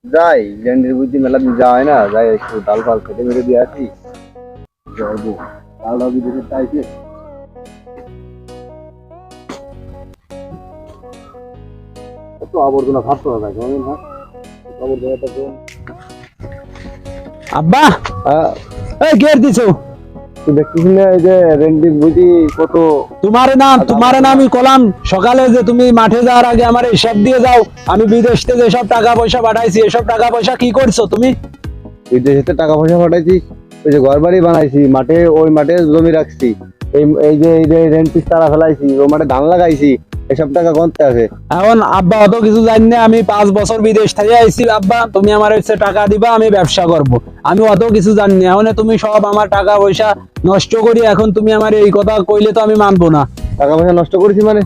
যাই রেন্ডির বুঝি মেলা দিন যাওয়া হয় না, যাই একটু ডাল ফাল খেতে মেরে দিয়ে আসি। যাবো ডালটা বিদেশে চাইছে, কত আবর্জনা ভাবতে হবে কেমন না, আবর্জনাটা তো আব্বা এই গের দিছো তুই দেখছিস না, এই যে রেন্ডির বুঝি কত। তোমার না আমি কলাম সকালে যে তুমি মাঠে যাওয়ার আগে আমার হিসাব দিয়ে যাও, আমি বিদেশ থেকে যেসব টাকা পয়সা পাঠাইছি এসব টাকা পয়সা কি করছো তুমি? বিদেশে টাকা পয়সা পাঠাইছিস, ওই যে ঘর বাড়ি বানাইছি, মাঠে ওই মাঠে জমি রাখছি, এই যে রেন্ট তারা ফেলাইছি, ওই মাঠে ধান লাগাইছি, এসব টাকা কোনতে আছে? এখন আব্বা অত কিছু জানি না, আমি 5 বছর বিদেশ থেকে আইছি আব্বা, তুমি আমার হচ্ছে টাকা দিবা, আমি ব্যবসা করব। আমি অত কিছু জানি না, এখন তুমি সব আমার টাকা পয়সা নষ্ট করি, এখন তুমি আমার এই কথা কইলে তো আমি মানবো না। টাকা পয়সা নষ্ট করেছি মানে?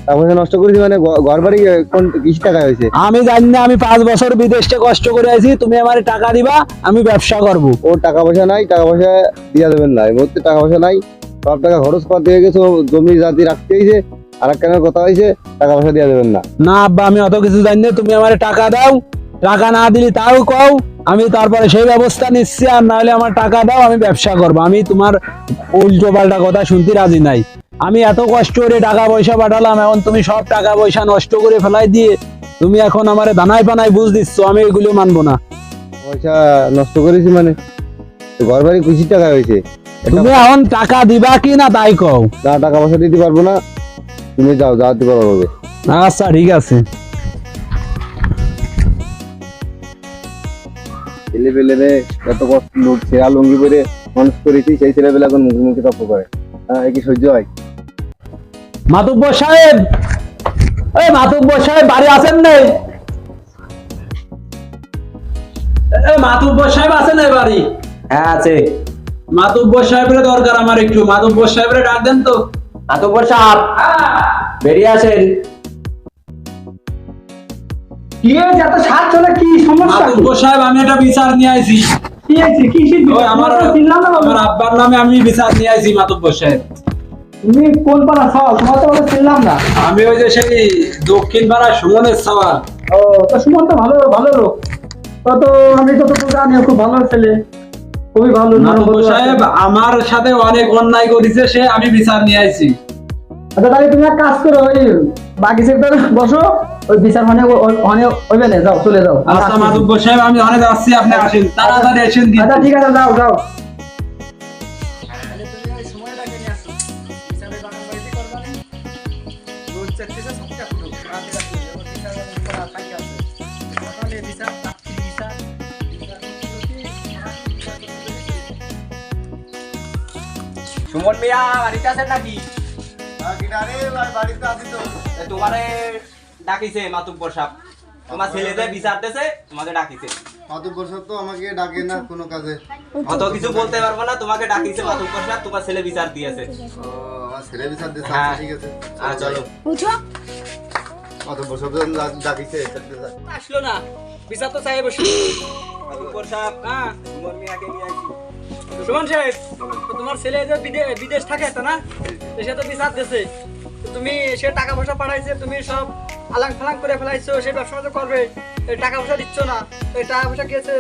টাকা পয়সা নষ্ট করেছি মানে ঘর বাড়ি কোন কিস টাকা হয়েছে? আমি জানি না, আমি 5 বছর বিদেশে কষ্ট করে আইছি, তুমি আমার টাকা দিবা, আমি ব্যবসা করব। ও টাকা পয়সা নাই, টাকা পয়সা দিয়া দেবেন না, এই মুহূর্তে টাকা পয়সা নাই, সব টাকা খরচ করা দিয়ে গেছে, ও জমি জাতি রাখতে হয়েছে, আর এক কেনার কথা হয়েছে, টাকা পয়সা দিয়া দেবেন না। না আব্বা, আমি অত কিছু জানি না, তুমি আমার টাকা দাও, টাকা না দিলে তাও কও, আমি তারপরে সেই ব্যবস্থা নিচ্ছি, আর না হলে আমার টাকা দাও, আমি ব্যবসা করবো। আমি তোমার উল্টো পাল্টা কথা শুনতে রাজি নাই। আমি এত কষ্ট করে টাকা পয়সা পাঠালাম, এখন তুমি সব টাকা পয়সা নষ্ট করে ফেলাই দিয়ে তুমি এখন আমার দানায় পানায় বুঝ দিচ্ছ, আমি এগুলো মানবো না। পয়সা নষ্ট করেছি মানে ঘর বাড়ি কিস টাকা হয়েছে? তুমি এখন টাকা দিবা কি না তাই কও। না, টাকা পয়সা দিতে পারবো না, তুমি যাও, যাওয়াতে পারবো। আচ্ছা ঠিক আছে। ছেলেপেলে এত কষ্ট, লোক ছেঁড়া লুঙ্গি পরে মানুষ করেছি, সেই ছেলেপেলে এখন মুখে মুখে তপ্প করে, হ্যাঁ এ কি সহ্য হয়? মাতুব্বর সাহেব, এই মাতুব্বর সাহেব বাড়ি আছেন নেই? মাতুব্বর সাহেব আছেন এই বাড়ি? হ্যাঁ আছে। মাতুব্বর সাহেবের দরকার আমার একটু, মাতুব্বর সাহেবের ডাক দেন তো। মাতব্বর সাহেব বেরিয়ে আসেন। কি হয়েছে? এত শ্বাস চলে, কি সমস্যা? মাতুব্বর সাহেব, আমি একটা বিচার নিয়ে আইছি। কি হয়েছে? কি ওই আমার আব্বার নামে আমি বিচার নিয়ে আইছি মাতুব্বর সাহেব। তুমি কোন পাড়া খাও? তোমার তো আমরা চিনলাম না। আমি ওই যে সেই দক্ষিণ পাড়া সুমনের সওয়াল। ও, তো সুমন তো ভালো ভালো লোক। তো আমি তো জানি, খুব ভালো ছেলে, খুবই ভালো। মাতুব্বর সাহেব আমার সাথে অনেক অন্যায় করেছে সে, আমি বিচার নিয়ে আইছি। আচ্ছা তাহলে তুমি এক কাজ করো, ওই বাকি সেক্টরে বসো, ওই বিচার মানে ওইবে না, যাও চলে যাও। আচ্ছা মাতুব্বর সাহেব, আমি অনেক যাচ্ছি, আপনি আসেন, তাড়াতাড়ি আসেন। আচ্ছা ঠিক আছে, যাও যাও। সুমন মিয়া বাড়িতে আছেন নাকি? তোমারে ডাকিছে মাতুব্বর সাহেব, তোমার ছেলে যে বিচার দিতেছে তোমাকে ডাকিছে। মাতুব্বর সাহেব তো আমাকে ডাকে না কোনো কাজে। অত কিছু বলতে পারবো না, তোমাকে ডাকিছে মাতুব্বর সাহেব, তোমার ছেলে বিচার দিয়েছে। আমার ছেলে বিচার দিচ্ছে, হ্যাঁ। ঠিক আছে, আর চলো। মাতুব্বর সাহেব ডাকিছে। আসলো না, বিচার তো চাই বসে। মাতুব্বর সাহেব, হ্যাঁ সুমন মিয়াকে নিয়ে আসি। সুমন সাহেব, তো তোমার ছেলে যে বিদেশ থাকে তো না, তো সে তো বিচার দিছে, তো তুমি সে টাকা পয়সা পাঠাইছে, তুমি সব আলাং ফালাং করে ফেলাইছো, সে ব্যবসা বাণিজ্য করবে, এই টাকা পয়সা দিচ্ছ না, এই টাকা পয়সা গিয়েছে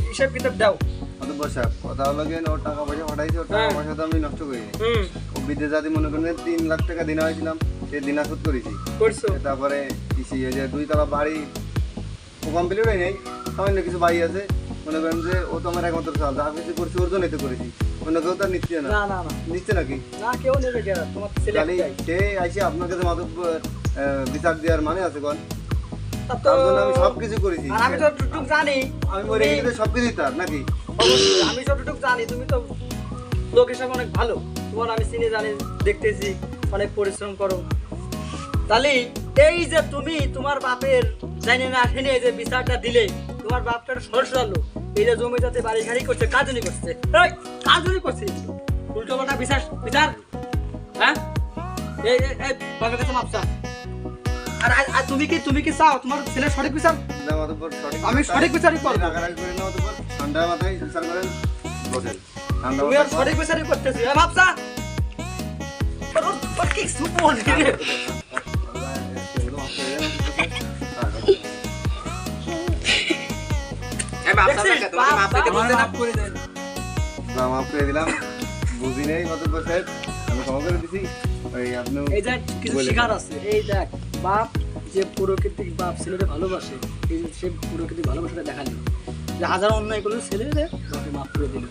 হিসেব কিতাব দাও। মাতুব্বর সাহেব কথা হলো গিয়ে, ওর টাকা পয়সা পাঠাইছে, ওর টাকা পয়সা তো আমি নষ্ট করিনি। ও বিদেশ জাতি মনে করেন 3 লাখ টাকা দিনা হয়েছিলাম, সে দিনা শোধ করেছি। করছো? তারপরে কৃষি এই যে 2 তলা বাড়ি ও কমপ্লিট হয় নাই, সামান্য কিছু বাড়ি আছে, মনে করেন যে ও তো আমার একমাত্র চাল, যা কিছু করছি ওর জন্যই তো করেছি, অন্য কেউ তার নিচ্ছে না। না না না নিচ্ছে নাকি? না, কেউ নেবে কেন, তোমার ছেলে খালি একটাই। সে আইসে আপনার কাছে মাতুব্বর বিচার দেওয়ার মানে আছে কোন? তা তো তার জন্য আমি সবকিছু করেছি, আর আমি তো টুকটুক জানি, আমি মরে গেলে সবকিছুই তার নাকি? অবশ্যই আমি যতটুকু জানি, তুমি তো লোক হিসাবে অনেক ভালো, তোমার আমি চিনি জানি, দেখতেছি অনেক পরিশ্রম করো। তাহলে এই যে তুমি তোমার বাপের জানি না আসেনি, এই যে বিচারটা দিলে, তোমার বাপটা সরসালো, এই যে জমি যাতে বাড়ি ঘাড়ি করছে, কাজুনি করছে, এই কাজুনি করছে, উল্টো পাল্টা বিচার বিচার, হ্যাঁ এই এই বাপের কাছে মাপসা। আর তুমি কি চাও তোমার ছেলে সঠিক বিচার? না মাতুব্বর, আমি সঠিক বিচারই করবো। রাগারাগি করেন না মাতুব্বর, ঠান্ডা মাথায় বিচার করেন, বসেন ঠান্ডা তুমি আর মাথায়। সঠিক বিচারই করতেছি, মাপসা কি সুপন বাপ দেখছিস? সামনে তোমাকে মাপ দিতে বলছে না? মাফ করে দেন। না মাফ করে দিলাম, বুঝি নেই মাতুব্বর সাহেব, আমি ক্ষমা করে দিছি। ওই আপনি এই দেখ কিছু শিকার আছে, এই দেখ বাপ যে প্রকৃতিক বাপ ছেলেকে ভালোবাসে, এই যে সে প্রকৃতিক ভালোবাসাটা দেখালি, যে হাজার অন্যায় করলে ছেলেদের বাপে মাফ করে দিল।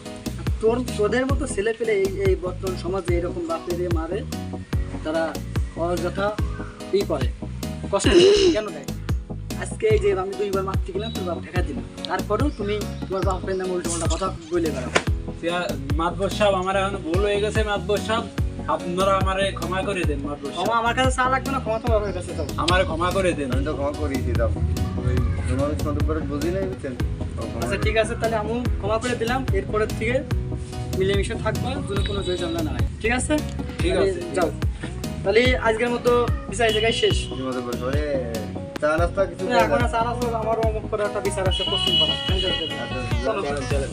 তোদের মতো ছেলে পেলে এই বর্তমান সমাজে এরকম বাপের মারে, তারা অযথা ই করে, কষ্ট কেন দেয়? আজকে এই যে আমি 2বার মারতে গেলাম, তোর বাপ ঠেকা দিল, তারপরেও তুমি তোমার বাপের নামে উল্টো পাল্টা কথা বলে বেড়াও। মাতবর সাহেব, আমার এখন ভুল হয়ে গেছে মাতবর সাহেব, আপনারা আমারে ক্ষমা করে দেন মাতবর ক্ষমা সাহেব, আমার কাছে চা লাগবে না, ক্ষমা তো বাপের কাছে যাবো। আমারে ক্ষমা করে দেন। আমি তো ক্ষমা করিয়েছি, দাও ওই তোমার মাতুব্বর বুঝি নাই, বুঝছেন? ও ক্ষমা আচ্ছা করে ঠিক আছে, তাহলে আমি ক্ষমা করে দিলাম, এরপরের থেকে মিলেমিশে থাকবো, যদি কোনো জয় ঝামেলা না হয়, ঠিক আছে? ঠিক তাহলে আছে। যাও, তাহলে আজকের মতো বিচার এই জায়গায় শেষ। দিছি মাতুব্বর সাহেব। চা নাস্তা কিছু এখন আছে, আর আছে আমারও অমুক করে একটা বিচার আছে পশ্চিম পাড়া। আচ্ছা, চলো। চলেন, চলেন।